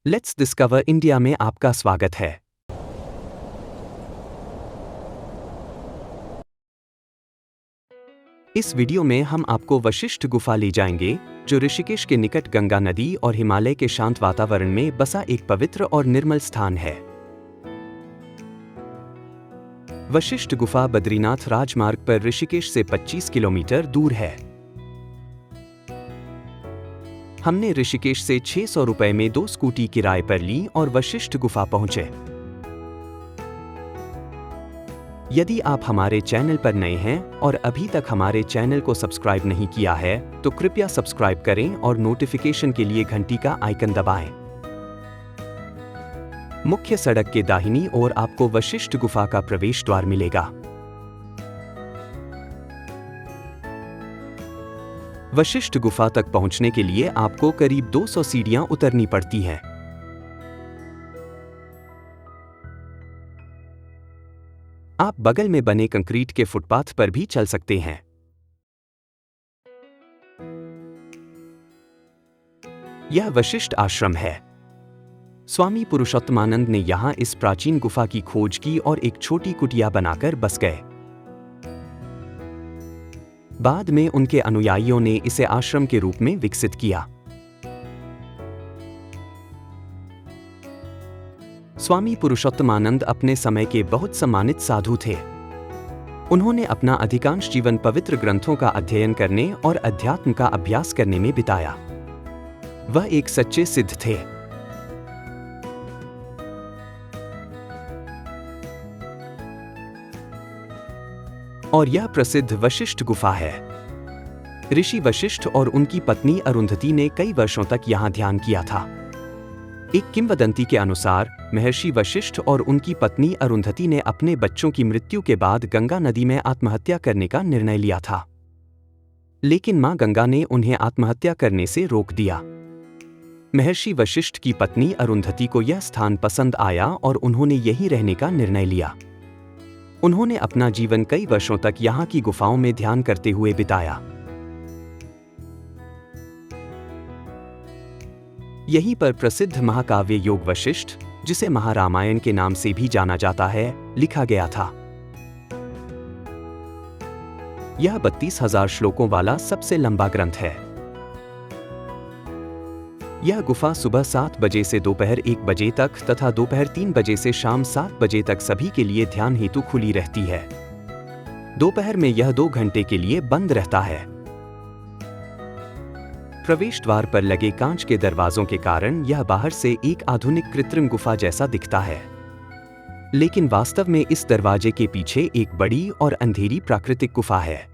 Let's discover India में आपका स्वागत है। इस वीडियो में हम आपको वशिष्ठ गुफा ले जाएंगे, जो ऋषिकेश के निकट गंगा नदी और हिमालय के शांत वातावरण में बसा एक पवित्र और निर्मल स्थान है। वशिष्ठ गुफा बद्रीनाथ राजमार्ग पर ऋषिकेश से 25 किलोमीटर दूर है। हमने ऋषिकेश से 600 रुपए में 2 स्कूटी किराए पर ली और वशिष्ठ गुफा पहुंचे। यदि आप हमारे चैनल पर नए हैं और अभी तक हमारे चैनल को सब्सक्राइब नहीं किया है, तो कृपया सब्सक्राइब करें और नोटिफिकेशन के लिए घंटी का आइकन दबाएं। मुख्य सड़क के दाहिनी ओर आपको वशिष्ठ गुफा का प्रवेश द्वार मिलेगा। वशिष्ठ गुफा तक पहुंचने के लिए आपको करीब 200 सीढ़ियां उतरनी पड़ती हैं। आप बगल में बने कंक्रीट के फुटपाथ पर भी चल सकते हैं। यह वशिष्ठ आश्रम है। स्वामी पुरुषोत्तमानंद ने यहां इस प्राचीन गुफा की खोज की और एक छोटी कुटिया बनाकर बस गए। बाद में उनके अनुयायियों ने इसे आश्रम के रूप में विकसित किया। स्वामी पुरुषोत्तमानंद अपने समय के बहुत सम्मानित साधु थे। उन्होंने अपना अधिकांश जीवन पवित्र ग्रंथों का अध्ययन करने और अध्यात्म का अभ्यास करने में बिताया। वह एक सच्चे सिद्ध थे। और यह प्रसिद्ध वशिष्ठ गुफा है। ऋषि वशिष्ठ और उनकी पत्नी अरुंधति ने कई वर्षों तक यहां ध्यान किया था। एक किंवदंती के अनुसार महर्षि वशिष्ठ और उनकी पत्नी अरुंधति ने अपने बच्चों की मृत्यु के बाद गंगा नदी में आत्महत्या करने का निर्णय लिया था, लेकिन मां गंगा ने उन्हें आत्महत्या करने से रोक दिया। महर्षि वशिष्ठ की पत्नी अरुंधति को यह स्थान पसंद आया और उन्होंने यहीं रहने का निर्णय लिया। उन्होंने अपना जीवन कई वर्षों तक यहाँ की गुफाओं में ध्यान करते हुए बिताया। यहीं पर प्रसिद्ध महाकाव्य योग वशिष्ठ, जिसे महारामायण के नाम से भी जाना जाता है, लिखा गया था। यह 32,000 श्लोकों वाला सबसे लंबा ग्रंथ है। यह गुफा सुबह 7 बजे से दोपहर 1 बजे तक तथा दोपहर 3 बजे से शाम 7 बजे तक सभी के लिए ध्यान हेतु खुली रहती है। दोपहर में यह 2 घंटे के लिए बंद रहता है। प्रवेश द्वार पर लगे कांच के दरवाजों के कारण यह बाहर से एक आधुनिक कृत्रिम गुफा जैसा दिखता है, लेकिन वास्तव में इस दरवाजे के पीछे एक बड़ी और अंधेरी प्राकृतिक गुफा है।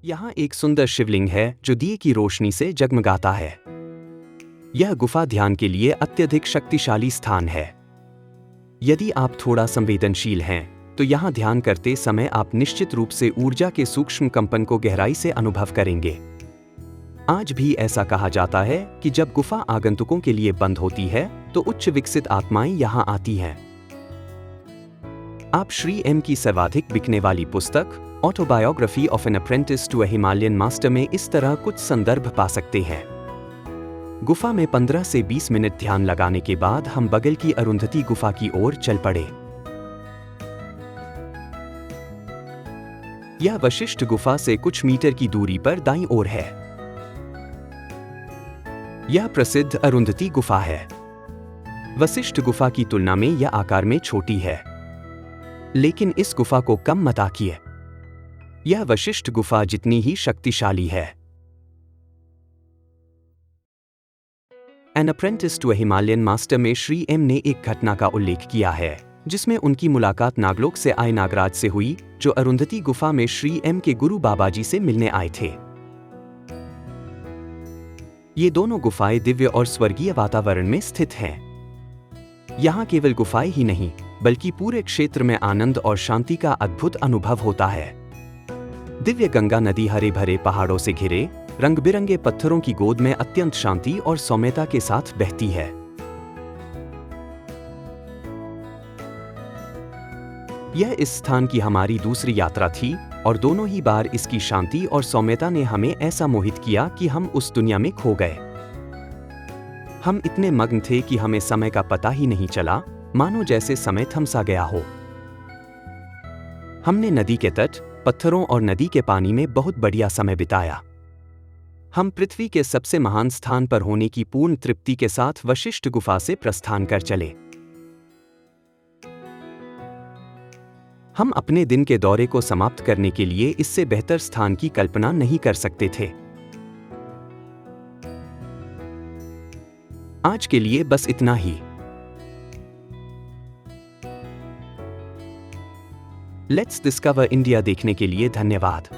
यहाँ एक सुंदर शिवलिंग है जो दिए की रोशनी से जगमगाता है। यह गुफा ध्यान के लिए अत्यधिक शक्तिशाली स्थान है। यदि आप थोड़ा संवेदनशील हैं, तो यहाँ ध्यान करते समय आप निश्चित रूप से ऊर्जा के सूक्ष्म कंपन को गहराई से अनुभव करेंगे। आज भी ऐसा कहा जाता है कि जब गुफा आगंतुकों के लिए बंद होती है, तो उच्च विकसित आत्माएं यहाँ आती हैं। आप श्री एम की सर्वाधिक बिकने वाली पुस्तक autobiography of an apprentice to a Himalayan master में इस तरह कुछ संदर्भ पा सकते हैं। गुफा में 15 से 20 मिनट ध्यान लगाने के बाद हम बगल की अरुंधति गुफा की ओर चल पड़े। यह वशिष्ठ गुफा से कुछ मीटर की दूरी पर दाईं ओर है। यह प्रसिद्ध अरुंधति गुफा है। वशिष्ठ गुफा की तुलना में यह आकार में छोटी है, लेकिन इस गुफा को कम मत आंकिए। यह वशिष्ठ गुफा जितनी ही शक्तिशाली है। An apprentice to a Himalayan master में श्री एम ने एक घटना का उल्लेख किया है, जिसमें उनकी मुलाकात नागलोक से आए नागराज से हुई, जो अरुंधति गुफा में श्री एम के गुरु बाबाजी से मिलने आए थे। ये दोनों गुफाएं दिव्य और स्वर्गीय वातावरण में स्थित हैं। यहाँ केवल गुफाएं ही नहीं, बल्कि पूरे क्षेत्र में आनंद और शांति का अद्भुत अनुभव होता है। दिव्य गंगा नदी हरे भरे पहाड़ों से घिरे रंग बिरंगे पत्थरों की गोद में अत्यंत शांति और सौम्यता के साथ बहती है। यह इस स्थान की हमारी दूसरी यात्रा थी और दोनों ही बार इसकी शांति और सौम्यता ने हमें ऐसा मोहित किया कि हम उस दुनिया में खो गए। हम इतने मग्न थे कि हमें समय का पता ही नहीं चला, मानो जैसे समय थम सा गया हो। हमने नदी के तट, पत्थरों और नदी के पानी में बहुत बढ़िया समय बिताया। हम पृथ्वी के सबसे महान स्थान पर होने की पूर्ण तृप्ति के साथ वशिष्ठ गुफा से प्रस्थान कर चले। हम अपने दिन के दौरे को समाप्त करने के लिए इससे बेहतर स्थान की कल्पना नहीं कर सकते थे। आज के लिए बस इतना ही। लेट्स डिस्कवर इंडिया देखने के लिए धन्यवाद।